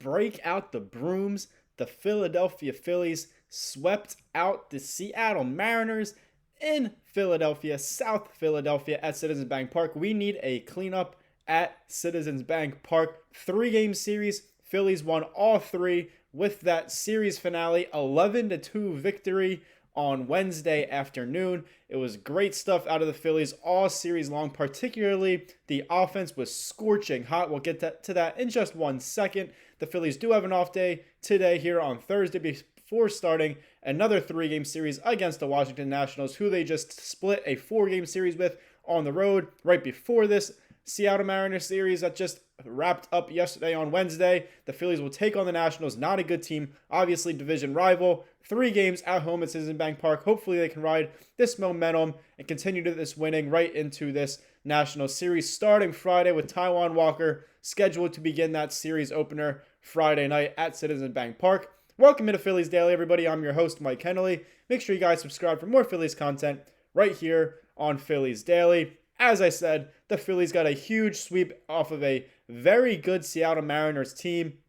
break out the brooms. The Philadelphia Phillies swept out the Seattle Mariners in Philadelphia, South Philadelphia at Citizens Bank Park. We need a cleanup at Citizens Bank Park. 3-game series. Phillies won all three with that series finale, 11-2 victory on Wednesday afternoon. It was great stuff out of the Phillies all series long. Particularly, the offense was scorching hot. We'll get to that in just 1 second. The Phillies do have an off day today here on Thursday before starting another 3-game series against the Washington Nationals, who they just split a 4-game series with on the road right before this Seattle Mariners series that just wrapped up yesterday on Wednesday. The Phillies will take on the Nationals. Not a good team, obviously division rival. 3 games at home at Citizens Bank Park. Hopefully they can ride this momentum and continue to this winning right into this National Series starting Friday with Taijuan Walker scheduled to begin that series opener Friday night at Citizens Bank Park. Welcome to Phillies Daily, everybody. I'm your host, Mike Kennelly. Make sure you guys subscribe for more Phillies content right here on Phillies Daily. As I said, the Phillies got a huge sweep off of a very good Seattle Mariners team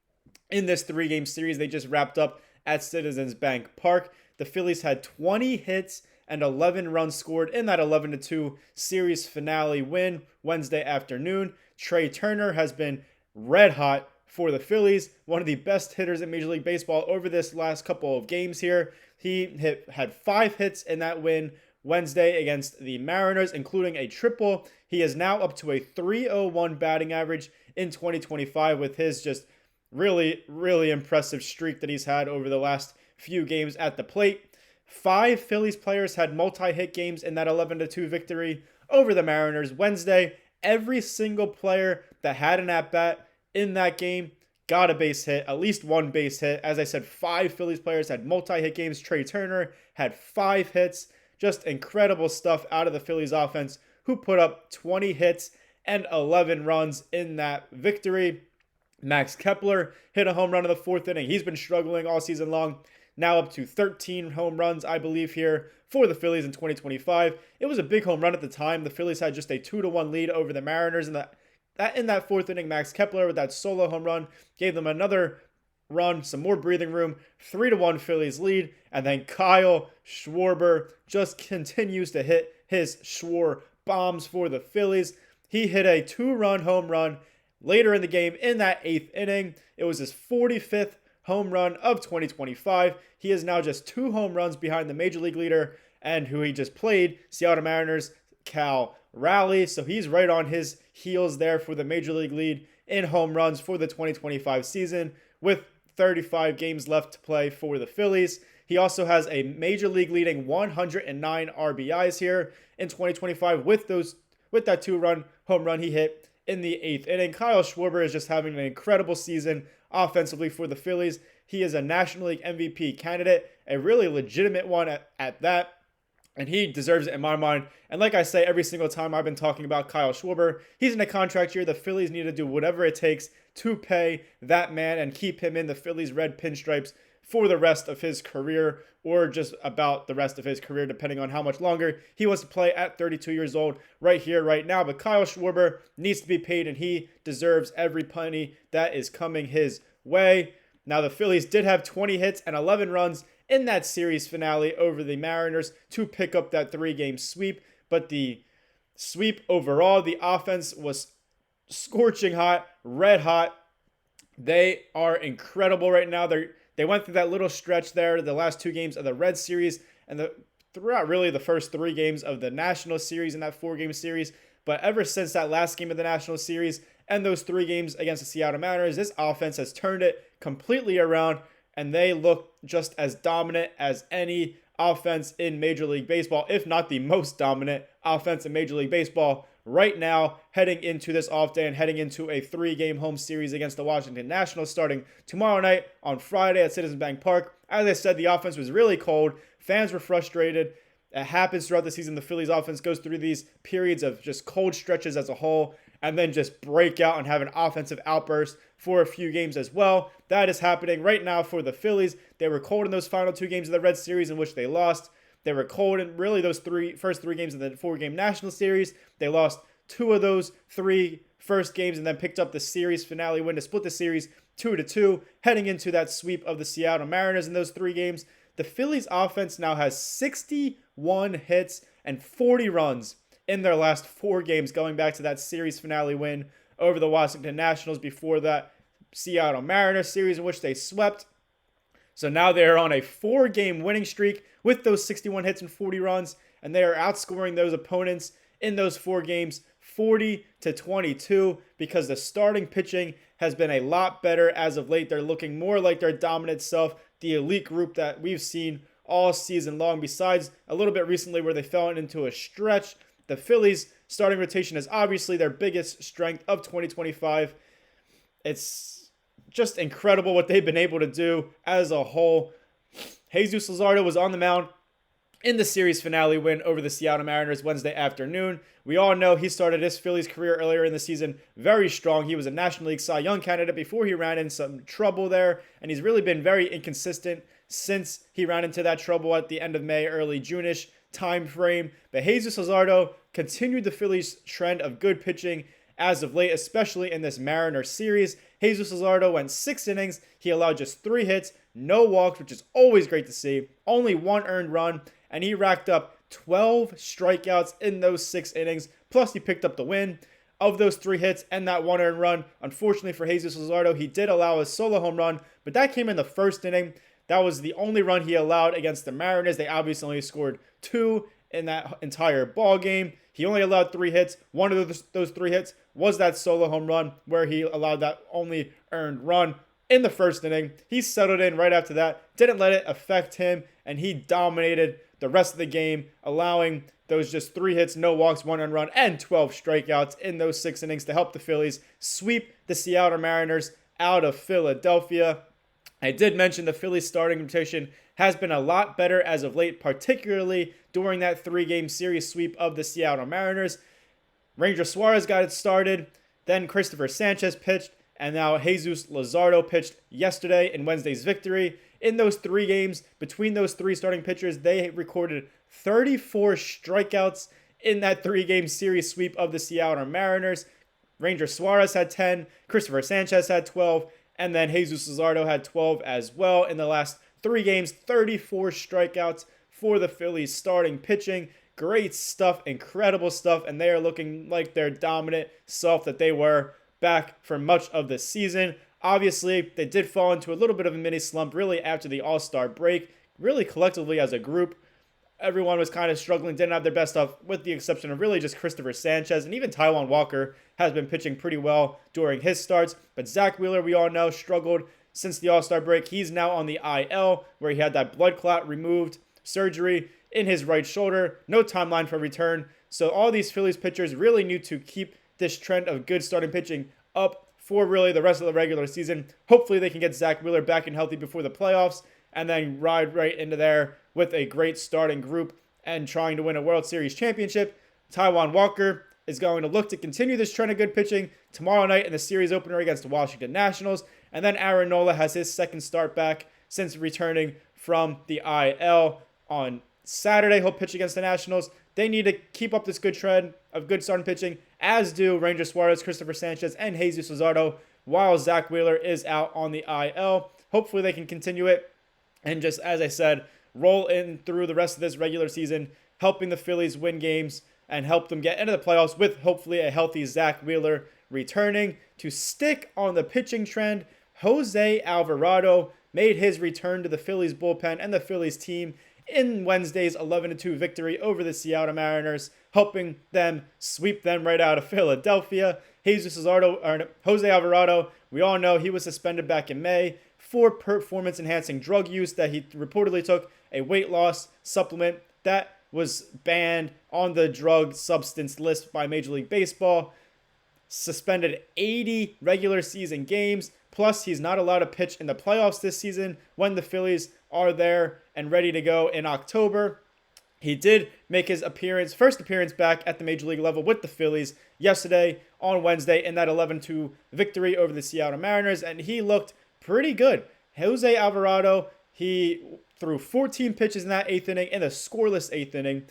in this 3-game series they just wrapped up at Citizens Bank Park. The Phillies had 20 hits and 11 runs scored in that 11-2 series finale win Wednesday afternoon. Trey Turner has been red hot for the Phillies, one of the best hitters in Major League Baseball over this last couple of games here. He had 5 hits in that win Wednesday against the Mariners, including a triple. He is now up to a .301 batting average in 2025 with his just really, really impressive streak that he's had over the last few games at the plate. 5 Phillies players had multi-hit games in that 11-2 victory over the Mariners Wednesday. Every single player that had an at-bat in that game got a base hit, at least one base hit. As I said, 5 Phillies players had multi-hit games. Trey Turner had 5 hits. Just incredible stuff out of the Phillies offense, who put up 20 hits and 11 runs in that victory. Max Kepler hit a home run in the 4th inning. He's been struggling all season long. Now up to 13 home runs, I believe, here for the Phillies in 2025. It was a big home run at the time. The Phillies had just a 2-1 lead over the Mariners. In that 4th inning, Max Kepler with that solo home run gave them another run, some more breathing room, 3-1 Phillies lead, and then Kyle Schwarber just continues to hit his Schwar bombs for the Phillies. He hit a 2-run home run later in the game in that 8th inning. It was his 45th home run of 2025. He is now just 2 home runs behind the Major League leader and who he just played, Seattle Mariners, Cal Raleigh. So he's right on his heels there for the Major League lead in home runs for the 2025 season with 35 games left to play for the Phillies. He also has a Major League leading 109 RBIs here in 2025 with that 2-run home run he hit in the 8th inning. Kyle Schwarber is just having an incredible season offensively for the Phillies. He is a National League MVP candidate, a really legitimate one at that. And he deserves it in my mind. And like I say every single time I've been talking about Kyle Schwarber, he's in a contract year. The Phillies need to do whatever it takes to pay that man and keep him in the Phillies red pinstripes for the rest of his career, or just about the rest of his career, depending on how much longer he wants to play at 32 years old right here, right now. But Kyle Schwarber needs to be paid, and he deserves every penny that is coming his way. Now, the Phillies did have 20 hits and 11 runs in that series finale over the Mariners to pick up that 3-game sweep. But the sweep overall, the offense was scorching hot, red hot. They are incredible right now. They went through that little stretch there, the last 2 games of the Red Series, and throughout really the first 3 games of the National Series in that 4-game series. But ever since that last game of the National Series and those 3 games against the Seattle Mariners, this offense has turned it completely around, and they look just as dominant as any offense in Major League Baseball, if not the most dominant offense in Major League Baseball right now, heading into this off day and heading into a 3-game home series against the Washington Nationals starting tomorrow night on Friday at Citizens Bank Park. As I said, the offense was really cold. Fans were frustrated. It happens throughout the season. The Phillies offense goes through these periods of just cold stretches as a whole and then just break out and have an offensive outburst for a few games as well. That is happening right now for the Phillies. They were cold in those final 2 games of the Red Series in which they lost. They were cold in really those first three games of the 4-game National Series. They lost 2 of those 3 first games and then picked up the series finale win to split the series 2-2, heading into that sweep of the Seattle Mariners in those 3 games. The Phillies offense now has 61 hits and 40 runs in their last 4 games, going back to that series finale win over the Washington Nationals before that Seattle Mariners series in which they swept. So now they are on a 4-game winning streak with those 61 hits and 40 runs, and they are outscoring those opponents in those 4 games 40-22 because the starting pitching has been a lot better as of late. They're looking more like their dominant self, the elite group that we've seen all season long, besides a little bit recently where they fell into a stretch. The Phillies starting rotation is obviously their biggest strength of 2025. It's just incredible what they've been able to do as a whole. Jesus Luzardo was on the mound in the series finale win over the Seattle Mariners Wednesday afternoon. We all know he started his Phillies career earlier in the season very strong. He was a National League Cy Young candidate before he ran into some trouble there, and he's really been very inconsistent since he ran into that trouble at the end of May, early June-ish time frame. But Jesus Luzardo continued the Phillies' trend of good pitching as of late, especially in this Mariners series. Jesus Luzardo went 6 innings. He allowed just 3 hits, no walks, which is always great to see. Only 1 earned run, and he racked up 12 strikeouts in those 6 innings. Plus, he picked up the win. Of those 3 hits and that 1 earned run, unfortunately for Jesus Luzardo, he did allow a solo home run, but that came in the first inning. That was the only run he allowed against the Mariners. They obviously only scored 2 in that entire ball game. He only allowed 3 hits. One of those 3 hits was that solo home run where he allowed that only earned run in the first inning. He settled in right after that, didn't let it affect him, and he dominated the rest of the game, allowing those just 3 hits, no walks, 1 earned run, and 12 strikeouts in those 6 innings to help the Phillies sweep the Seattle Mariners out of Philadelphia. I did mention the Phillies starting rotation has been a lot better as of late, particularly during that 3-game series sweep of the Seattle Mariners. Ranger Suarez got it started, then Christopher Sanchez pitched, and now Jesus Luzardo pitched yesterday in Wednesday's victory. In those 3 games, between those 3 starting pitchers, they recorded 34 strikeouts in that 3-game series sweep of the Seattle Mariners. Ranger Suarez had 10, Christopher Sanchez had 12, and then Jesus Luzardo had 12 as well. In the last 3 games, 34 strikeouts for the Phillies starting pitching. Great stuff, incredible stuff, and they are looking like their dominant self that they were back for much of the season. Obviously, they did fall into a little bit of a mini slump really after the All-Star break. Really collectively as a group, everyone was kind of struggling, didn't have their best stuff, with the exception of really just Christopher Sanchez, and even Taijuan Walker has been pitching pretty well during his starts. But Zach Wheeler, we all know, struggled since the All-Star break. He's now on the IL, where he had that blood clot removed, surgery in his right shoulder, no timeline for return. So all these Phillies pitchers really need to keep this trend of good starting pitching up for really the rest of the regular season. Hopefully they can get Zach Wheeler back and healthy before the playoffs, and then ride right into there with a great starting group and trying to win a World Series championship. Taijuan Walker is going to look to continue this trend of good pitching tomorrow night in the series opener against the Washington Nationals. And then Aaron Nola has his second start back since returning from the IL on Saturday. He'll pitch against the Nationals. They need to keep up this good trend of good starting pitching, as do Ranger Suarez, Christopher Sanchez, and Jesus Luzardo, while Zach Wheeler is out on the IL. Hopefully they can continue it and just, as I said, roll in through the rest of this regular season, helping the Phillies win games and help them get into the playoffs with hopefully a healthy Zach Wheeler returning. To stick on the pitching trend, Jose Alvarado made his return to the Phillies bullpen and the Phillies team in Wednesday's 11-2 victory over the Seattle Mariners, helping them sweep them right out of Philadelphia. Jose Alvarado, we all know he was suspended back in May for performance-enhancing drug use that he reportedly took, a weight loss supplement that was banned on the drug substance list by Major League Baseball. Suspended 80 regular season games, plus he's not allowed to pitch in the playoffs this season when the Phillies are there and ready to go in October. He did make his first appearance back at the Major League level with the Phillies yesterday on Wednesday in that 11-2 victory over the Seattle Mariners, and he looked pretty good. Jose Alvarado, he threw 14 pitches in that 8th inning, in the scoreless 8th inning.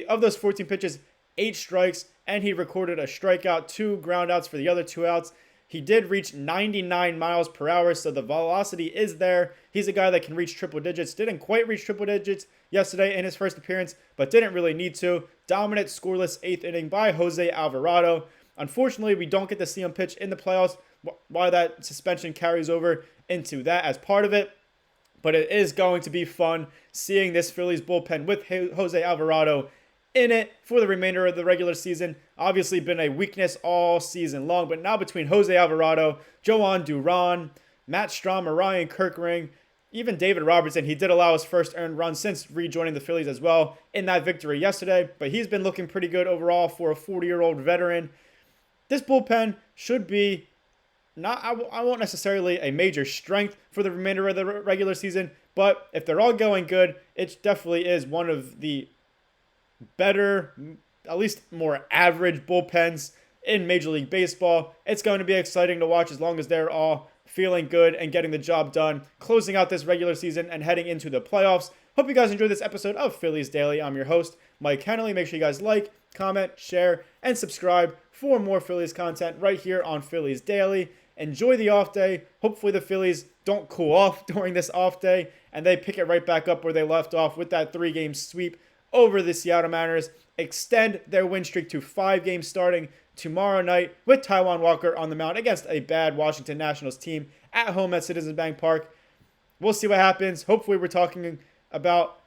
Of those 14 pitches, 8 strikes, and he recorded a strikeout, 2 groundouts for the other 2 outs. He did reach 99 miles per hour, so the velocity is there. He's a guy that can reach triple digits. Didn't quite reach triple digits yesterday in his first appearance, but didn't really need to. Dominant scoreless eighth inning by Jose Alvarado. Unfortunately, we don't get to see him pitch in the playoffs. Why that suspension carries over into that as part of it. But it is going to be fun seeing this Phillies bullpen with Jose Alvarado in it for the remainder of the regular season. Obviously been a weakness all season long, but now between Jose Alvarado, Joan Duran, Matt Strom, Ryan Kirkring, even David Robertson, he did allow his first earned run since rejoining the Phillies as well in that victory yesterday, but he's been looking pretty good overall for a 40-year-old veteran. This bullpen should be I won't necessarily a major strength for the remainder of the regular season, but if they're all going good, it definitely is one of the better, at least more average bullpens in Major League Baseball. It's going to be exciting to watch as long as they're all feeling good and getting the job done, closing out this regular season and heading into the playoffs. Hope you guys enjoyed this episode of Phillies Daily. I'm your host, Mike Hennelly. Make sure you guys like, comment, share, and subscribe for more Phillies content right here on Phillies Daily. Enjoy the off day. Hopefully the Phillies don't cool off during this off day and they pick it right back up where they left off with that 3-game sweep over the Seattle Mariners. Extend their win streak to 5 games starting tomorrow night with Taijuan Walker on the mound against a bad Washington Nationals team at home at Citizens Bank Park. We'll see what happens. Hopefully we're talking about,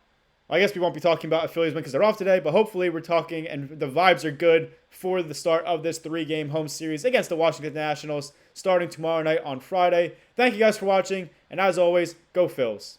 I guess we won't be talking about a Phillies win because they're off today, but hopefully we're talking and the vibes are good for the start of this 3-game home series against the Washington Nationals starting tomorrow night on Friday. Thank you guys for watching, and as always, go Phils.